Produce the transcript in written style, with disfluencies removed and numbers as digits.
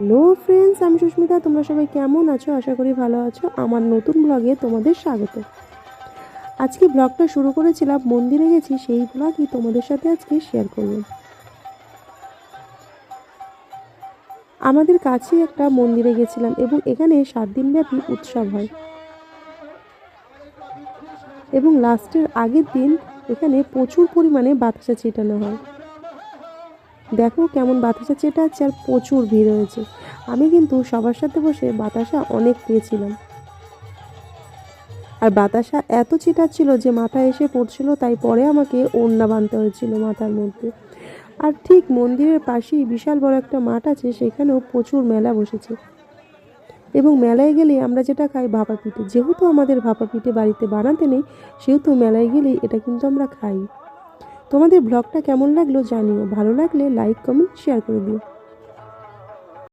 Hello friends, আমি সুস্মিতা। তোমরা সবাই কেমন আছো? আশা করি ভালো আছো। আমার নতুন ব্লগে তোমাদের স্বাগত। আজকে ব্লগটা শুরু করেছিলাম মন্দিরে গেছি, সেই ব্লগই তোমাদের সাথে আজকে শেয়ার করলাম। আমাদের কাছে একটা মন্দিরে গেছিলাম এবং এখানে 7 দিনব্যাপী উৎসব হয় এবং লাস্টের আগের দিন এখানে প্রচুর পরিমাণে বাতাসা ছেটানো হয়। দেখো কেমন বাতাসা ছেটাচ্ছে আর প্রচুর ভিড় হয়েছে। আমি কিন্তু সবার সাথে বসে বাতাসা অনেক পেয়েছিলাম। আর বাতাসা এত ছিটাচ্ছিল যে মাথায় এসে পড়ছিল, তাই পরে আমাকে ওড়না বাঁধতে হয়েছিল মাথার মধ্যে। আর ঠিক মন্দিরের পাশেই বিশাল বড় একটা মাঠ আছে, সেখানেও প্রচুর মেলা বসেছে এবং মেলায় গেলে আমরা যেটা খাই ভাপা পিঠে, যেহেতু আমাদের ভাপা পিঠে বাড়িতে বানাতে নেই, সেহেতু মেলায় গেলেই এটা কিন্তু আমরা খাই। তোমাদের ব্লগটা কেমন লাগলো জানিও, ভালো লাগলে লাইক কমেন্ট শেয়ার করে দিও।